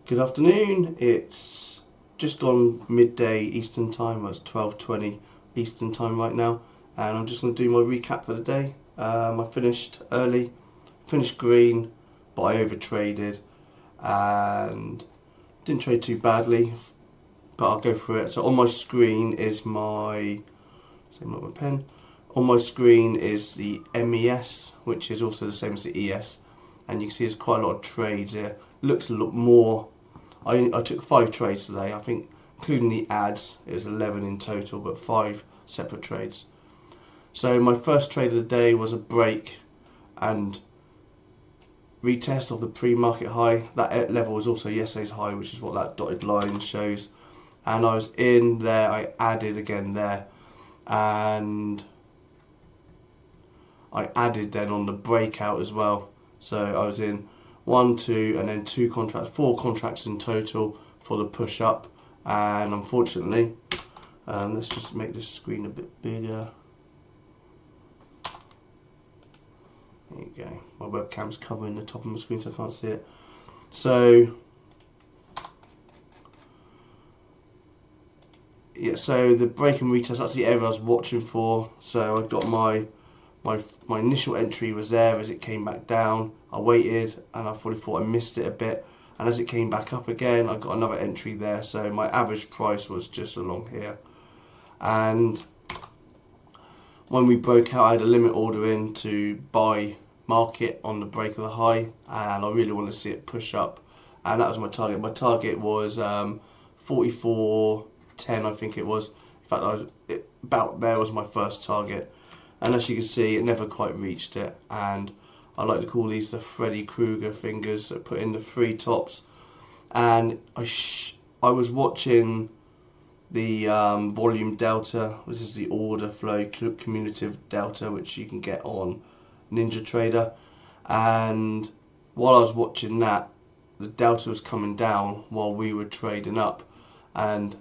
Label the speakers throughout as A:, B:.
A: Good afternoon. It's just gone midday Eastern time. It's 12:20 Eastern time right now, and I'm just going to do my recap for the day. I finished early, finished green, but I overtraded and didn't trade too badly. But I'll go through it. So on my screen is same like my pen. On my screen is the MES, which is also the same as the ES, and you can see there's quite a lot of trades here. Looks a lot more. I took 5 trades today. I think including the ads it was 11 in total, but 5 separate trades. So my first trade of the day was a break and retest of the pre-market high. That level was also yesterday's high, which is what that dotted line shows. And I was in there, I added again there, and I added then on the breakout as well. So I was in 1, 2, and then 2 contracts, 4 contracts in total for the push up. And unfortunately, let's just make this screen a bit bigger. There you go. My webcam's covering the top of my screen, so I can't see it. So yeah, so the break and retest, that's the area I was watching for. So I got my initial entry was there. As it came back down, I waited and I probably thought I missed it a bit, and as it came back up again, I got another entry there. So my average price was just along here, and when we broke out, I had a limit order in to buy market on the break of the high, and I really wanted to see it push up, and that was my target. My target was 44.10, I think it was. In fact, about there was my first target. And as you can see, it never quite reached it, and I like to call these the Freddy Krueger fingers that put in the 3 tops. And I was watching the volume delta. This is the order flow cumulative delta, which you can get on NinjaTrader. And while I was watching that, the delta was coming down while we were trading up, and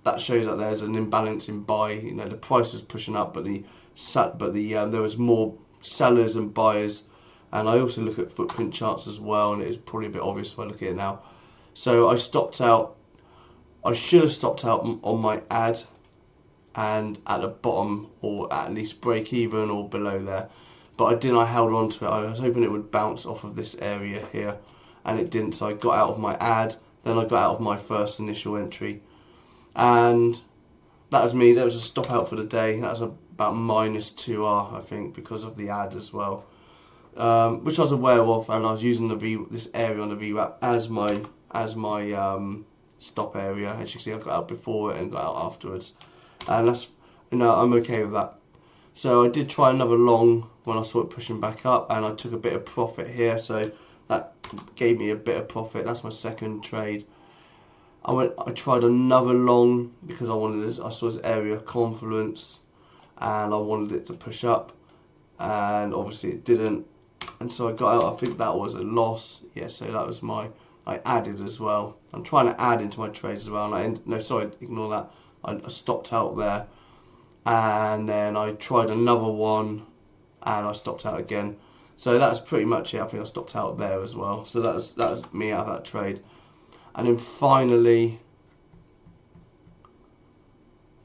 A: that shows that there's an imbalance in buy. You know, the price was pushing up, but there was more sellers and buyers. And I also look at footprint charts as well, and it is probably a bit obvious if I look at it now. So I stopped out. I should have stopped out on my ad and at the bottom, or at least break even or below there, but I didn't. I held on to it. I was hoping it would bounce off of this area here, and it didn't. So I got out of my ad, then I got out of my first initial entry, and that was me. That was a stop out for the day. That was about -2R, I think, because of the ad as well, which I was aware of, and I was using this area on the VWAP as my stop area. As you can see, I got out before it and got out afterwards, and that's, I'm okay with that. So I did try another long when I saw it pushing back up, and I took a bit of profit here. So that gave me a bit of profit. That's my second trade. I tried another long because I saw this area of confluence, and I wanted it to push up, and obviously it didn't, and so I got out. I think that was a loss. Yeah, so that was I added as well. I'm trying to add into my trades as well, and ignore that. I stopped out there, and then I tried another one, and I stopped out again. So that's pretty much it. I think I stopped out there as well. So that was me out of that trade. And then finally,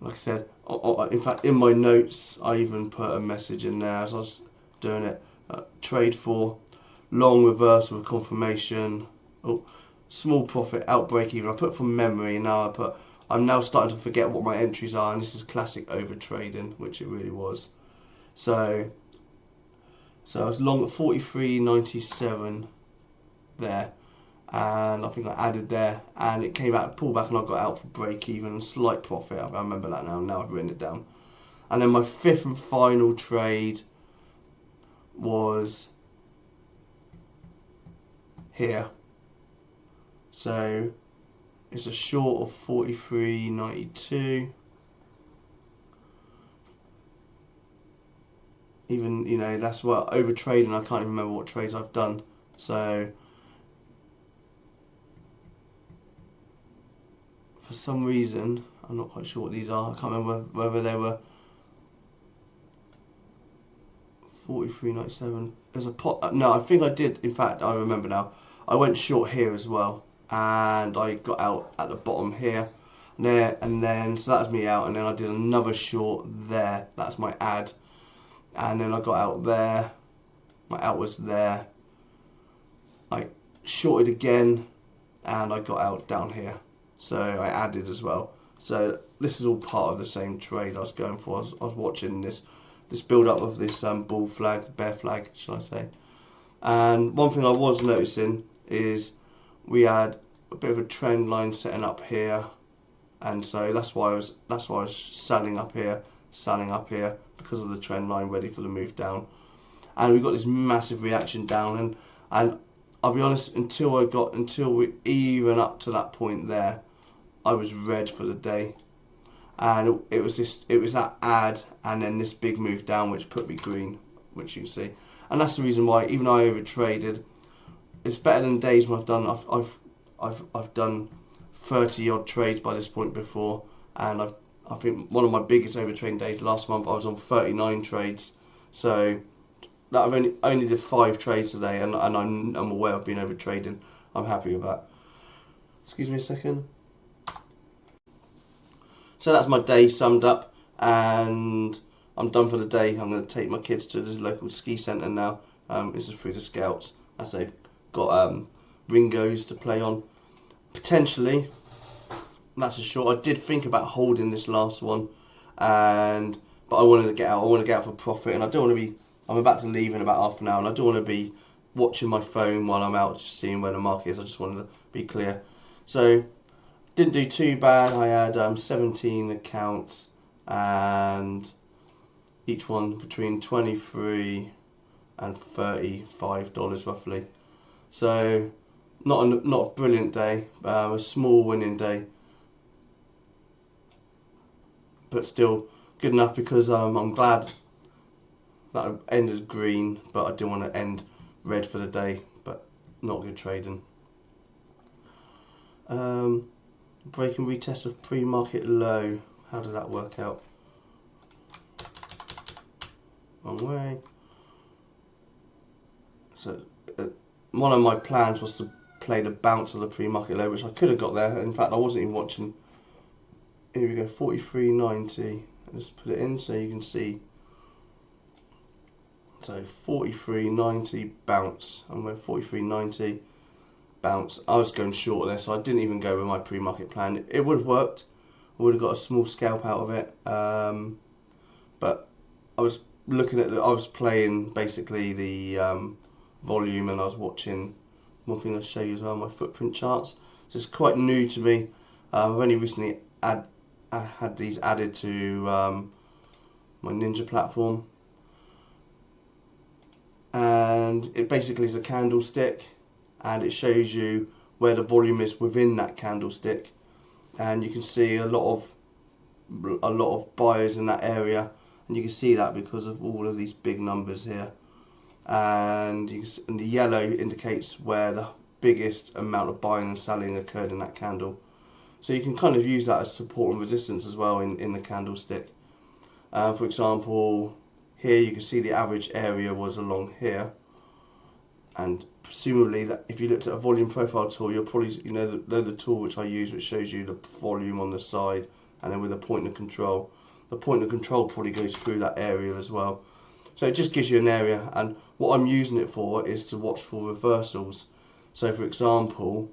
A: like I said, in fact, in my notes, I even put a message in there as I was doing it. Trade for long reversal with confirmation. Oh, small profit, out break even. I put from memory, and now I'm now starting to forget what my entries are, and this is classic over trading, which it really was. So I was long at 43.97 there, and I think I added there, and it came out, pulled back, and I got out for break even, slight profit. I remember that now I've written it down. And then my 5th and final trade was here. So it's a short of 43.92. Even, that's what over trading. I can't even remember what trades I've done. So for some reason, I'm not quite sure what these are. I can't remember whether they were 43.97. There's a pot. No, I think I did. In fact, I remember now. I went short here as well, and I got out at the bottom here, there, and then so that was me out, and then I did another short there. That's my ad, and then I got out there. My out was there. I shorted again, and I got out down here. So I added as well. So this is all part of the same trade I was going for. I was watching this build up of this bull flag, bear flag, shall I say. And one thing I was noticing is we had a bit of a trend line setting up here, and so that's why I was selling up here, because of the trend line ready for the move down. And we got this massive reaction down, and I'll be honest, until we even up to that point there, I was red for the day, and it was that ad and then this big move down which put me green, which you can see. And that's the reason why, even though I overtraded, it's better than days when I've done 30 odd trades by this point before, and I think one of my biggest overtrading days last month I was on 39 trades. So that I've only did 5 trades today, and I'm aware I've been overtrading. I'm happy with that. Excuse me a second. So that's my day summed up, and I'm done for the day. I'm going to take my kids to the local ski centre now. This is through the Scouts, as they've got Ringos to play on. Potentially, that's a short. I did think about holding this last one, but I wanted to get out. I want to get out for profit, and I don't want to be. I'm about to leave in about half an hour, and I don't want to be watching my phone while I'm out, just seeing where the market is. I just wanted to be clear. So didn't do too bad. I had 17 accounts, and each one between $23 and $35 roughly. So not a brilliant day, a small winning day, but still good enough, because I'm glad that I ended green, but I didn't want to end red for the day. But not good trading. Break and retest of pre-market low. How did that work out? Wrong way. So one of my plans was to play the bounce of the pre-market low, which I could have got there. In fact, I wasn't even watching. Here we go, 43.90. Just put it in so you can see. So 43.90 bounce, and we're 43.90 bounce. I was going short there, so I didn't even go with my pre-market plan. It would have worked. I would have got a small scalp out of it, but I was looking at I was playing basically the volume, and I was watching. One thing I'll show you as well, my footprint charts. So it's quite new to me. I've only recently had these added to my Ninja platform, and it basically is a candlestick, and it shows you where the volume is within that candlestick, and you can see a lot of buyers in that area, and you can see that because of all of these big numbers here, and the yellow indicates where the biggest amount of buying and selling occurred in that candle. So you can kind of use that as support and resistance as well in the candlestick. For example, here you can see the average area was along here, and presumably that if you looked at a volume profile tool, you'll probably know the tool which I use, which shows you the volume on the side, and then with a point of control. The point of control probably goes through that area as well. So it just gives you an area, and what I'm using it for is to watch for reversals. So for example,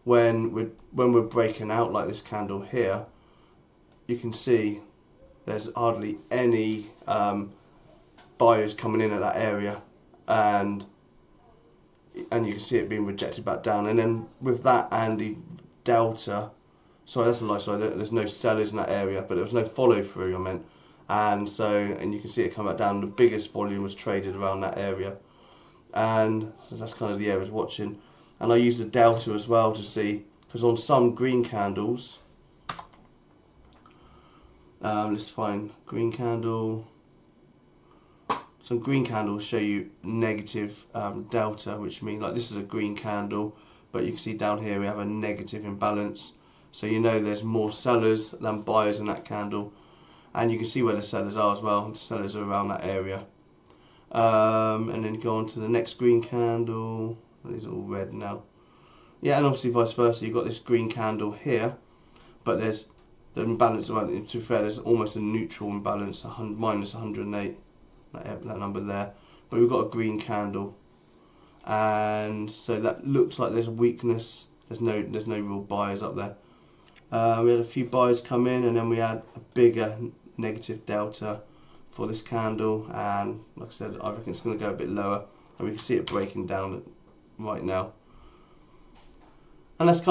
A: when we're breaking out like this candle here, you can see there's hardly any buyers coming in at that area, and you can see it being rejected back down. And then with that and the delta, sorry, that's a lie, sorry, there's no sellers in that area, but there was no follow through, I meant. And you can see it come back down. The biggest volume was traded around that area, and so that's kind of the area I was watching. And I use the delta as well to see, because on some green candles, let's find green candle. Some green candles show you negative delta, which means like this is a green candle, but you can see down here we have a negative imbalance. So you know there's more sellers than buyers in that candle, and you can see where the sellers are as well. The sellers are around that area. And then go on to the next green candle. These are all red now. Yeah, and obviously vice versa. You've got this green candle here, but there's the imbalance. To be fair, there's almost a neutral imbalance, minus 108, that number there. But we've got a green candle, and so that looks like there's a weakness. There's no real buyers up there. We had a few buyers come in, and then we had a bigger negative delta for this candle, and like I said, I reckon it's going to go a bit lower, and we can see it breaking down right now. And that's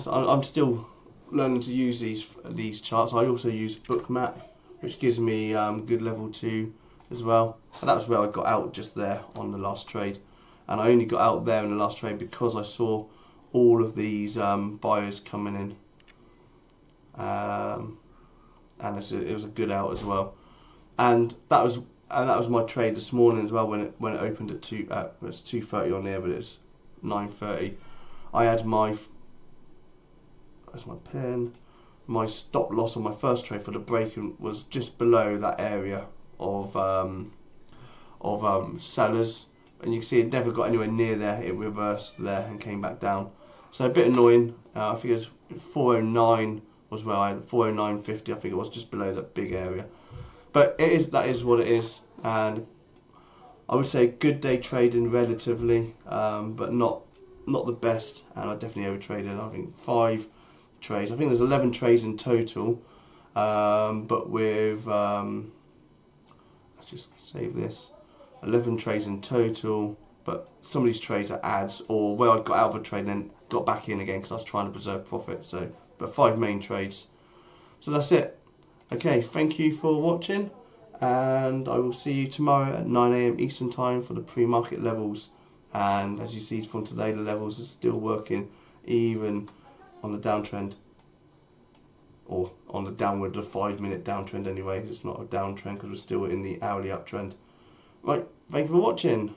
A: I'm still learning to use these charts. I also use Bookmap, which gives me good level 2 as well. And that was where I got out just there on the last trade, and I only got out there in the last trade because I saw all of these buyers coming in. And it was a good out as well, and that was my trade this morning as well when it opened at it's 2:30 on there, but it's 9:30. I had my my stop loss on my first trade for the break was just below that area of sellers, and you can see it never got anywhere near there. It reversed there and came back down, so a bit annoying. I think it was 409 was where I had 409.50. I think it was just below that big area, but that is what it is, and I would say good day trading relatively, but not the best, and I definitely overtraded. I think 5 trades. I think there's 11 trades in total, but with let's just save this. 11 trades in total, but some of these trades are ads, or where I got out of a trade and then got back in again because I was trying to preserve profit. So, but 5 main trades. So that's it. Okay, thank you for watching, and I will see you tomorrow at 9 AM Eastern Time for the pre-market levels. And as you see from today, the levels are still working even on the downtrend, or on the downward, the 5-minute downtrend anyway. It's not a downtrend because we're still in the hourly uptrend. Right, thank you for watching.